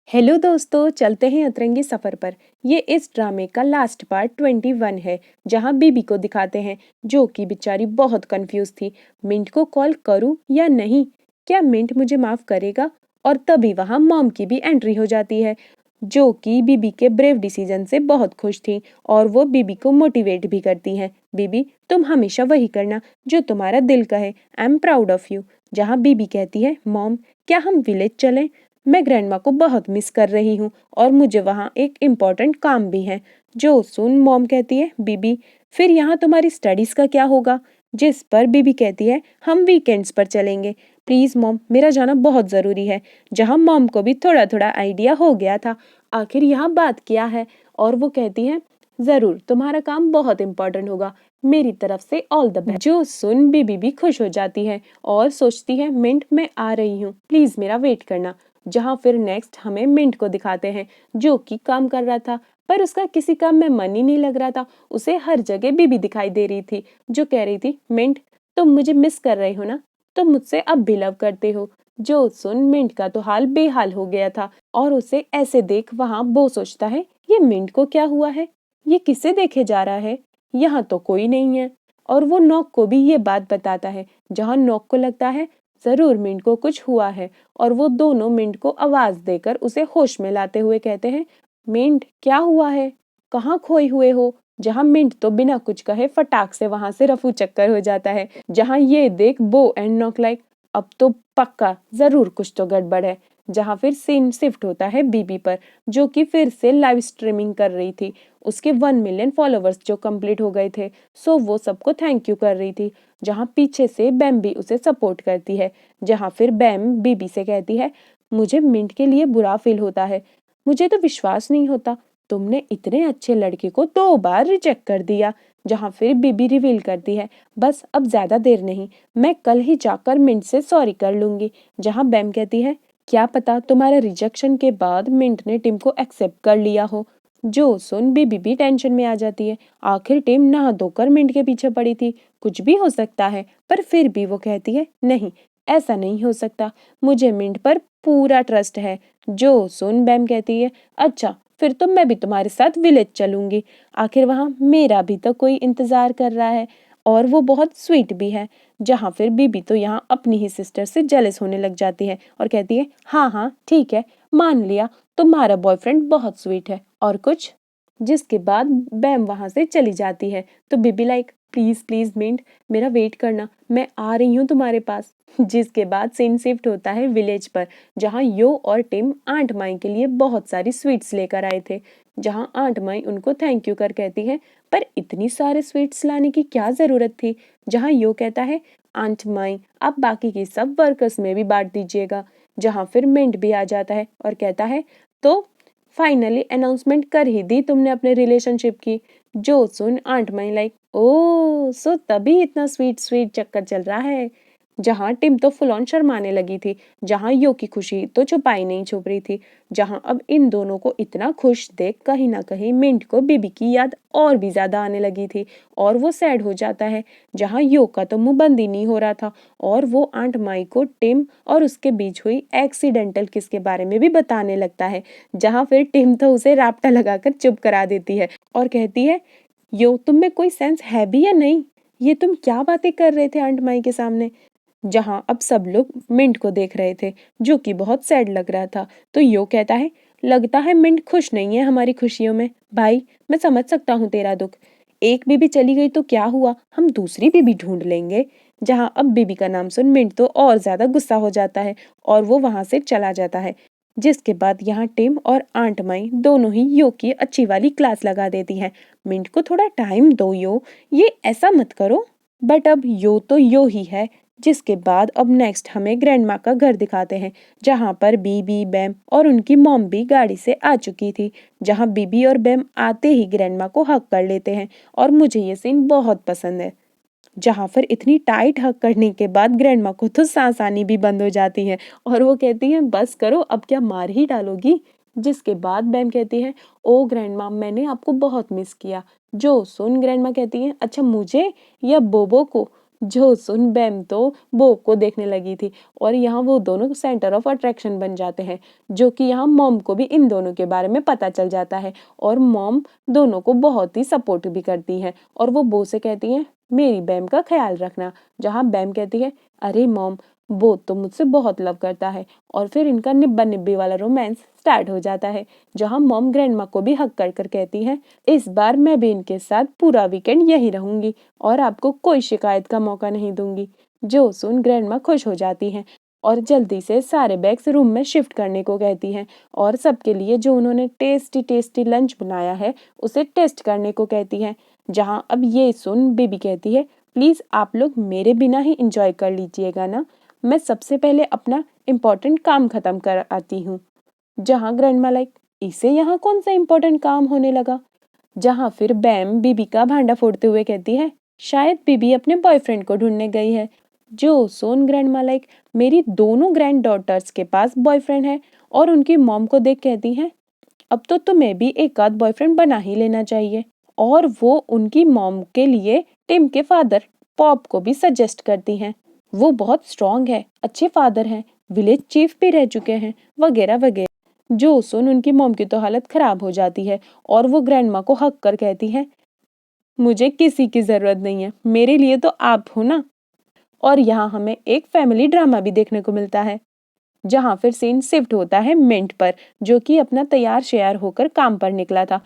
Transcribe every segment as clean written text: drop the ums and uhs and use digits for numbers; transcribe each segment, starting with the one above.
Hello दोस्तों, चलते हैं अतरंगी सफर पर। ये इस ड्रामे का लास्ट पार्ट 21 है, जहाँ बीबी को दिखाते हैं जो कि बेचारी बहुत कंफ्यूज थी। मिंट को कॉल करूं या नहीं? क्या मिंट मुझे माफ करेगा? और तभी वहां मॉम की भी एंट्री हो जाती है, जो कि बीबी के ब्रेव डिसीजन से बहुत खुश थी और वो बीबी को मोटिवेट भी करती हैं। बीबी, तुम हमेशा वही करना जो तुम्हारा दिल कहे। I am proud of you. जहाँ बीबी कहती है, मॉम क्या हम विलेज चलें? मैं ग्रैंडमा को बहुत मिस कर रही हूँ और मुझे वहाँ एक इम्पोर्टेंट काम भी है। जो सुन मॉम कहती है, बीबी फिर यहाँ तुम्हारी स्टडीज का क्या होगा? जिस पर बीबी कहती है, हम वीकेंड्स पर चलेंगे। प्लीज मॉम, मेरा जाना बहुत जरूरी है। जहाँ मॉम को भी थोड़ा थोड़ा आइडिया हो गया था आखिर यहाँ बात क्या है, और वो कहती है, जरूर तुम्हारा काम बहुत इम्पोर्टेंट होगा। मेरी तरफ से ऑल द बेस्ट। जो सुन बीबी भी खुश हो जाती है और सोचती है, मिंट मैं आ रही हूँ, प्लीज मेरा वेट करना। जहाँ फिर नेक्स्ट हमें मिंट को दिखाते हैं जो कि काम कर रहा था, पर उसका किसी काम में मन ही नहीं लग रहा था। उसे हर जगह बीबी दिखाई दे रही थी जो कह रही थी, मिंट तुम मुझे मिस कर रहे हो ना? तुम मुझसे अब भी लव करते हो? जो सुन मिंट का तो हाल बेहाल हो गया था और उसे ऐसे देख वहां वो सोचता है, ये मिंट को क्या हुआ है? ये किसे देखे जा रहा है? यहाँ तो कोई नहीं है। और वो नॉक को भी ये बात बताता है, जहाँ नॉक को लगता है जरूर मिंट को कुछ हुआ है, और वो दोनों मिंट को आवाज देकर उसे होश में लाते हुए कहते हैं, मिंट क्या हुआ है? कहाँ खोए हुए हो? जहाँ मिंट तो बिना कुछ कहे फटाक से वहां से रफू चक्कर हो जाता है। जहाँ ये देख बो एंड नॉक लाइक, अब तो पक्का जरूर कुछ तो गड़बड़ है। जहाँ फिर सीन शिफ्ट होता है बीबी पर, जो कि फिर से लाइव स्ट्रीमिंग कर रही थी। उसके 1 मिलियन फॉलोवर्स जो कंप्लीट हो गए थे, सो वो सबको थैंक यू कर रही थी। जहाँ पीछे से बैम भी उसे सपोर्ट करती है। जहाँ फिर बैम बीबी से कहती है, मुझे मिंट के लिए बुरा फील होता है। मुझे तो विश्वास नहीं होता तुमने इतने अच्छे लड़के को 2 बार रिजेक्ट कर दिया। जहाँ फिर बीबी रिवील करती है, बस अब ज्यादा देर नहीं, मैं कल ही जाकर मिंट से सॉरी कर लूंगी। जहाँ बैम कहती है, क्या पता तुम्हारे रिजेक्शन के बाद मिंट ने टिम को एक्सेप्ट कर लिया हो। जो सुन बीबी भी टेंशन में आ जाती है। आखिर टिम नहा धोकर मिंट के पीछे पड़ी थी, कुछ भी हो सकता है। पर फिर भी वो कहती है, नहीं ऐसा नहीं हो सकता, मुझे मिंट पर पूरा ट्रस्ट है। जो सुन बैम कहती है, अच्छा फिर तो मैं भी तुम्हारे साथ विलेज चलूंगी। आखिर वहां मेरा भी तो कोई इंतजार कर रहा है और वो बहुत स्वीट भी है। जहाँ फिर बीबी तो यहाँ अपनी ही सिस्टर से जेलस होने लग जाती है और कहती है, हाँ हाँ ठीक है, मान लिया तुम्हारा बॉयफ्रेंड बहुत स्वीट है, और कुछ? जिसके बाद बैम वहां से चली जाती है तो बीबी लाइक, प्लीज प्लीज मिंट मेरा वेट करना, मैं आ रही हूँ तुम्हारे पास। जिसके बाद सीन शिफ्ट होता है विलेज पर, जहाँ यो और टिम आंट माई के लिए बहुत सारी स्वीट्स लेकर आए थे। जहाँ आंट माई उनको थैंक यू कर कहती है, पर इतनी सारे स्वीट्स लाने की क्या जरूरत थी? जहाँ यो कहता है, आंट माई आप बाकी की सब वर्कर्स में भी बांट दीजिएगा। जहाँ फिर मिंट भी आ जाता है और कहता है, तो फाइनली अनाउंसमेंट कर ही दी तुमने अपने रिलेशनशिप की। जो सुन आंट माई लाइक, ओ सो तभी इतना स्वीट स्वीट चक्कर चल रहा है। जहाँ टिम तो फुल ऑन शर्माने लगी थी, जहाँ यो की खुशी तो छुपाई नहीं छुप रही थी। जहाँ अब इन दोनों को इतना खुश देख कहीं ना कहीं मिंट को बीबी की याद और भी ज्यादा आने लगी थी और वो सैड हो जाता है। जहाँ यो का तो मुंह बंद ही नहीं हो रहा था और वो आंट माई को टिम और उसके बीच हुई एक्सीडेंटल किस के बारे में भी बताने लगता है। जहाँ फिर टिम तो उसे राप्टा लगाकर चुप करा देती है और कहती है, यो तुम में कोई सेंस है भी या नहीं? ये तुम क्या बातें कर रहे थे आंट माई के सामने? जहां अब सब लोग मिंट को देख रहे थे जो कि बहुत सैड लग रहा था। तो यो कहता है, लगता है मिंट खुश नहीं है हमारी खुशियों में। भाई मैं समझ सकता हूँ तेरा दुख, एक बीबी चली गई तो क्या हुआ, हम दूसरी बीबी ढूंढ लेंगे। जहां अब बीबी का नाम सुन मिंट तो और ज्यादा गुस्सा हो जाता है और वो वहां से चला जाता है। जिसके बाद यहाँ टिम और आंट माई दोनों ही यो की अच्छी वाली क्लास लगा देती हैं। मिंट को थोड़ा टाइम दो यो, ये ऐसा मत करो। बट अब यो तो यो ही है। जिसके बाद अब नेक्स्ट हमें ग्रैंडमा का घर दिखाते हैं, जहाँ पर बीबी बैम और उनकी मॉम भी गाड़ी से आ चुकी थी। जहाँ बीबी और बैम आते ही ग्रैंडमा को हक कर लेते हैं और मुझे ये सीन बहुत पसंद है। जहाँ फिर इतनी टाइट हक करने के बाद ग्रैंडमा को तो सांस आनी भी बंद हो जाती है और वो कहती हैं, बस करो अब क्या मार ही डालोगी? जिसके बाद बैम कहती है, ओ ग्रैंडमा मैंने आपको बहुत मिस किया। जो सुन ग्रैंडमा कहती है, अच्छा मुझे या बोबो को? जो सुन बैम तो बो को देखने लगी थी और यहाँ वो दोनों सेंटर ऑफ अट्रैक्शन बन जाते हैं, जो कि यहाँ मॉम को भी इन दोनों के बारे में पता चल जाता है और मॉम दोनों को बहुत ही सपोर्ट भी करती है और वो बो से कहती है मेरी बैम का ख्याल रखना, जहाँ बैम कहती है अरे मॉम वो तो मुझसे बहुत लव करता है और फिर इनका निब्बा निब्बी वाला रोमांस स्टार्ट हो जाता है, जहाँ मॉम ग्रैंडमा को भी हक कर कर कहती है इस बार मैं भी इनके साथ पूरा वीकेंड यहीं रहूंगी और आपको कोई शिकायत का मौका नहीं दूंगी। जो सुन ग्रैंडमा खुश हो जाती हैं और जल्दी से सारे बैग्स रूम में शिफ्ट करने को कहती हैं और सबके लिए जो उन्होंने टेस्टी टेस्टी लंच बनाया है उसे टेस्ट करने को कहती हैं, जहाँ अब ये सुन बेबी कहती है प्लीज आप लोग मेरे बिना ही इंजॉय कर लीजिएगा ना, मैं सबसे पहले अपना इम्पोर्टेंट काम खत्म कर आती हूँ। जहाँ ग्रैंडमा लाइक इसे यहाँ कौन सा इम्पोर्टेंट काम होने लगा, जहाँ फिर बैम बीबी का भांडा फोड़ते हुए कहती है शायद बीबी अपने बॉयफ्रेंड को ढूंढने गई है। जो सोन ग्रैंडमा लाइक मेरी दोनों ग्रैंड डॉटर्स के पास बॉयफ्रेंड है और उनकी मॉम को देख कहती है अब तो तुम्हें भी एक आध बॉयफ्रेंड बना ही लेना चाहिए और वो उनकी मॉम के लिए टिम के फादर पॉप को भी सजेस्ट करती हैं, वो बहुत स्ट्रांग है, अच्छे फादर हैं, विलेज चीफ भी रह चुके हैं वगैरह वगैरह। जो सुन उनकी मॉम की तो हालत खराब हो जाती है और वो ग्रैंडमा को हक कर कहती है मुझे किसी की जरूरत नहीं है, मेरे लिए तो आप हो ना। और यहाँ हमें एक फैमिली ड्रामा भी देखने को मिलता है, जहाँ फिर सीन शिफ्ट होता है मिंट पर, जो कि अपना तैयार शेयर होकर काम पर निकला था।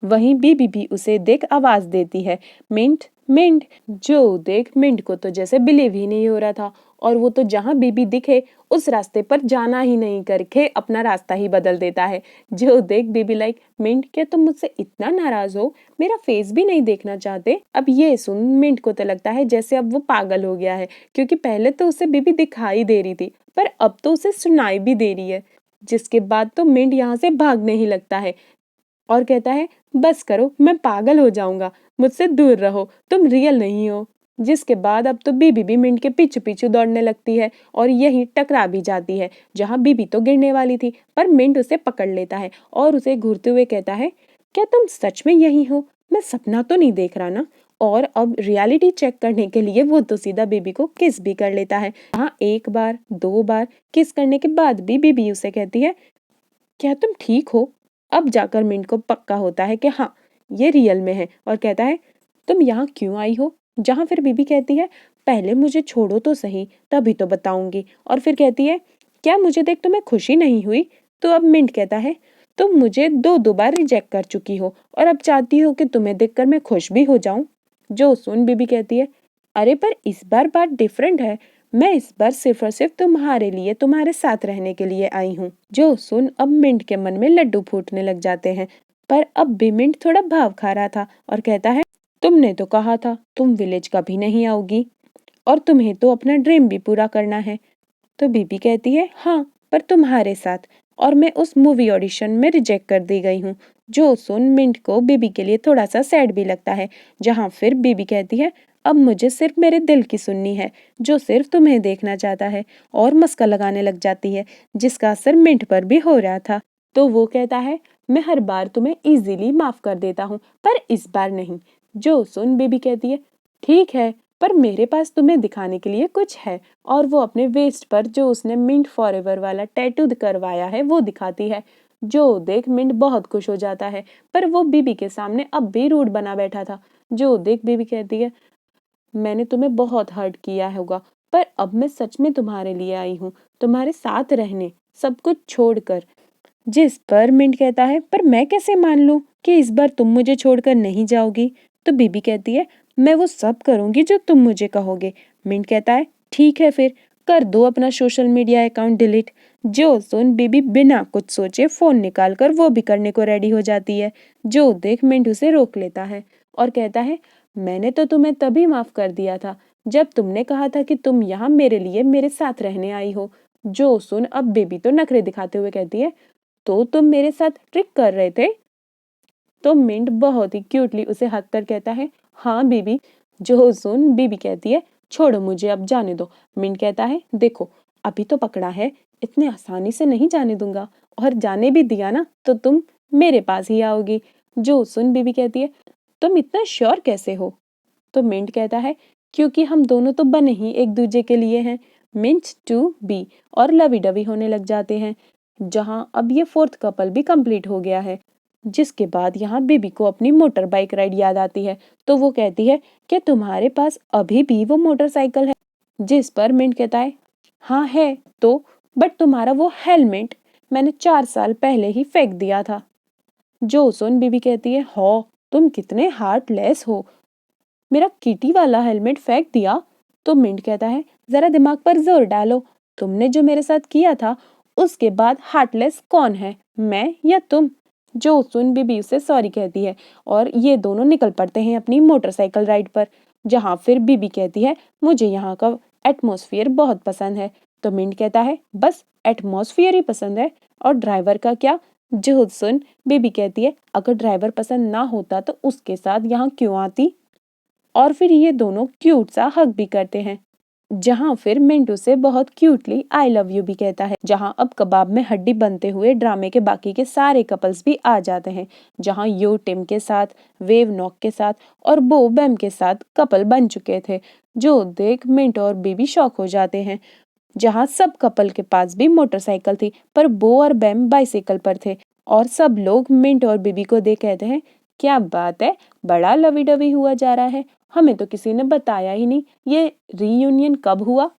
वहीं बीबी भी उसे देख आवाज देती है मिंट मिंट। जो देख मिंट को तो जैसे बिलीव ही नहीं हो रहा था और वो तो जहाँ बीबी दिखे उस रास्ते पर जाना ही नहीं करके अपना रास्ता ही बदल देता है। जो देख बीबी लाइक मिंट क्या तुम मुझसे इतना नाराज हो, मेरा फेस भी नहीं देखना चाहते। अब ये सुन मिंट को तो लगता है जैसे अब वो पागल हो गया है, क्योंकि पहले तो उसे बीबी दिखाई दे रही थी पर अब तो उसे सुनाई भी दे रही है। जिसके बाद तो मिंट यहाँ से भागने ही लगता है और कहता है बस करो, मैं पागल हो जाऊंगा, मुझसे दूर रहो, तुम रियल नहीं हो। जिसके बाद अब तो बीबी भी मिंट के पीछे पीछे दौड़ने लगती है और यही टकरा भी जाती है, जहां बीबी तो गिरने वाली थी पर मिंट उसे पकड़ लेता है और उसे घूरते हुए कहता है क्या तुम सच में यही हो, मैं सपना तो नहीं देख रहा ना। और अब रियलिटी चेक करने के लिए वो तो सीधा बेबी को किस भी कर लेता है। हाँ, एक बार दो बार किस करने के बाद भी बेबी उसे कहती है क्या तुम ठीक हो। अब जाकर मिंट को पक्का होता है कि हाँ ये रियल में है और कहता है तुम यहाँ क्यों आई हो। जहाँ फिर बीबी कहती है पहले मुझे छोड़ो तो सही, तभी तो बताऊंगी। और फिर कहती है क्या मुझे देख तुम्हें खुशी नहीं हुई। तो अब मिंट कहता है तुम मुझे दो दो बार रिजेक्ट कर चुकी हो और अब चाहती हो कि तुम्हें देखकर मैं खुश भी हो जाऊं। जो सुन बीबी कहती है अरे पर इस बार बात डिफरेंट है, मैं इस बार सिर्फ और सिर्फ तुम्हारे लिए तुम्हारे साथ रहने के लिए आई हूँ। जो सुन अब मिंट के मन में लड्डू फूटने लग जाते हैं, पर अब भी मिंट थोड़ा भाव खा रहा था और कहता है तुमने तो कहा था तुम विलेज कभी नहीं आओगी और तुम्हें तो अपना ड्रीम भी पूरा करना है। तो बीबी कहती है हाँ पर तुम्हारे साथ, और मैं उस मूवी ऑडिशन में रिजेक्ट कर दी गई हूँ। जो सुन मिंट को बीबी के लिए थोड़ा सा सैड भी लगता है, जहाँ फिर बीबी कहती है अब मुझे सिर्फ मेरे दिल की सुननी है जो सिर्फ तुम्हें देखना चाहता है, और मस्का लगाने लग जाती है जिसका असर मिंट पर भी हो रहा था। तो वो कहता है मैं हर बार तुम्हें इजीली माफ कर देता हूँ पर इस बार नहीं। जो सुन बेबी कहती है ठीक है पर मेरे पास तुम्हें दिखाने के लिए कुछ है, और वो अपने वेस्ट पर जो उसने मिंट फॉरएवर वाला टैटू करवाया है वो दिखाती है। जो देख मिंट बहुत खुश हो जाता है पर वो बीबी के सामने अब भी रूड बना बैठा था। जो देख बीबी कहती है मैंने तुम्हें बहुत हर्ट किया होगा पर अब मैं सच में तुम्हारे लिए आई हूँ, तुम्हारे साथ रहने, सब कुछ छोड़कर। जिस पर मिंट कहता है पर मैं कैसे मान लूं कि इस बार तुम मुझे छोड़कर नहीं जाओगी। तो बीबी कहती है मैं वो सब करूंगी जो तुम मुझे कहोगे। मिंट कहता है ठीक है फिर कर दो अपना सोशल मीडिया अकाउंट डिलीट। जो सुन बीबी बिना कुछ सोचे फोन निकाल कर वो भी करने को रेडी हो जाती है। जो देख मिंट उसे रोक लेता है और कहता है मैंने तो तुम्हें तभी माफ कर दिया था जब तुमने कहा था कि तुम यहाँ मेरे लिए मेरे साथ रहने आई हो। जो सुन अब बेबी तो नखरे दिखाते हुए कहती है तो तुम मेरे साथ ट्रिक कर रहे थे। तो मिंट बहुत ही क्यूटली उसे हक कर कहता है हाँ बीबी। जो सुन बीबी कहती है छोड़ो मुझे अब जाने दो। मिंट कहता है देखो अभी तो पकड़ा है, इतने आसानी से नहीं जाने दूंगा, और जाने भी दिया ना तो तुम मेरे पास ही आओगी। जो सुन बीबी कहती है तुम इतना श्योर कैसे हो। तो मिंट कहता है क्योंकि हम दोनों तो बने ही एक दूजे के लिए हैं, मिंट टू बी, और लवी डवी होने लग जाते हैं। जहां अब ये फोर्थ कपल भी कंप्लीट हो गया है। जिसके बाद यहाँ बेबी को अपनी मोटर बाइक राइड याद आती है, तो वो कहती है कि तुम्हारे पास अभी भी वो मोटरसाइकिल है? जिस पर मिंट कहता है हाँ है तो, बट तुम्हारा वो हेलमेट मैंने 4 साल पहले ही फेंक दिया था। जो सुन बीबी कहती है हो, तुम कितने हार्टलेस हो, मेरा किटी वाला हेलमेट फेंक दिया? तो मिंट कहता है जरा दिमाग पर जोर डालो, तुमने जो मेरे साथ किया था उसके बाद हार्टलेस कौन है, मैं या तुम? जो सुन बीबी उसे सॉरी कहती है और ये दोनों निकल पड़ते हैं अपनी मोटरसाइकिल राइड पर। जहाँ फिर बीबी कहती है मुझे यहाँ का एटमॉस्फेयर बहुत पसंद है। तो मिंट कहता है बस एटमॉस्फेयर ही पसंद है, और ड्राइवर का क्या? जो सुन बेबी कहती है अगर ड्राइवर पसंद ना होता तो उसके साथ यहाँ क्यों आती? और फिर ये दोनों क्यूट सा हग भी करते हैं। जहाँ फिर मिंटू से बहुत क्यूटली आई लव यू भी कहता है। जहाँ अब कबाब में हड्डी बनते हुए ड्रामे के बाकी के सारे कपल्स भी आ जाते हैं। जहाँ यो टिम के साथ, वेव नॉक के साथ और बो बैम के साथ कपल बन चुके थे, जो देख मिंट और बेबी शॉक हो जाते हैं। जहाँ सब कपल के पास भी मोटरसाइकिल थी, पर बो और बैम बाइसाइकिल पर थे, और सब लोग मिंट और बेबी को देख कहते हैं क्या बात है, बड़ा लवी डवी हुआ जा रहा है, हमें तो किसी ने बताया ही नहीं, ये रीयूनियन कब हुआ?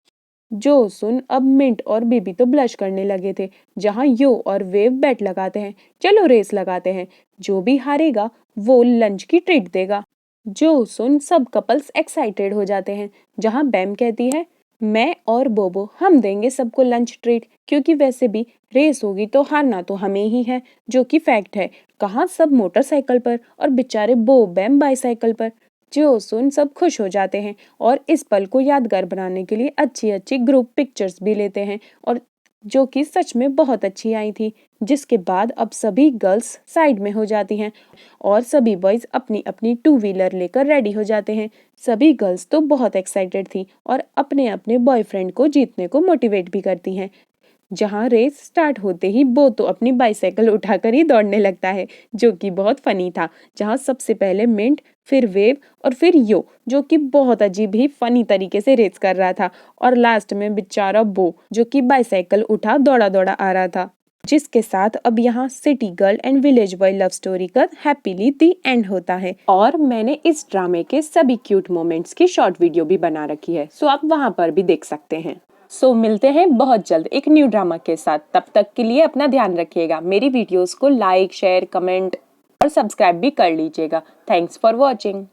जो सुन अब मिंट और बेबी तो ब्लश करने लगे थे। जहाँ यो और वेव बेट लगाते हैं, चलो रेस लगाते हैं, जो भी हारेगा वो लंच की ट्रीट देगा। जो सुन सब कपल्स एक्साइटेड हो जाते हैं। जहाँ बैम कहती है मैं और बोबो हम देंगे सबको लंच ट्रीट, क्योंकि वैसे भी रेस होगी तो हारना तो हमें ही है, जो कि फैक्ट है। कहाँ सब मोटरसाइकिल पर और बेचारे बो बैम बाईसाइकिल पर। जो सुन सब खुश हो जाते हैं और इस पल को यादगार बनाने के लिए अच्छी अच्छी ग्रुप पिक्चर्स भी लेते हैं, और जो कि सच में बहुत अच्छी आई थी। जिसके बाद अब सभी गर्ल्स साइड में हो जाती हैं और सभी बॉयज अपनी अपनी टू व्हीलर लेकर रेडी हो जाते हैं। सभी गर्ल्स तो बहुत एक्साइटेड थी और अपने अपने बॉयफ्रेंड को जीतने को मोटिवेट भी करती हैं। जहाँ रेस स्टार्ट होते ही बो तो अपनी बाइसाइकिल उठाकर ही दौड़ने लगता है, जो कि बहुत फनी था। जहाँ सबसे पहले मिंट, फिर वेव और फिर यो, जो कि बहुत अजीब ही फनी तरीके से रेस कर रहा था, और लास्ट में बेचारा बो जो कि बाइसाइकिल उठा दौड़ा दौड़ा आ रहा था। जिसके साथ अब यहाँ city girl and village boy love story का हैप्पीली दी एंड होता है। और मैंने इस ड्रामे के सभी क्यूट मोमेंट्स की शॉर्ट वीडियो भी बना रखी है, सो आप वहां पर भी देख सकते हैं। सो मिलते हैं बहुत जल्द एक न्यू ड्रामा के साथ। तब तक के लिए अपना ध्यान रखिएगा। मेरी वीडियोस को लाइक, शेयर, कमेंट और सब्सक्राइब भी कर लीजिएगा। Thanks for watching.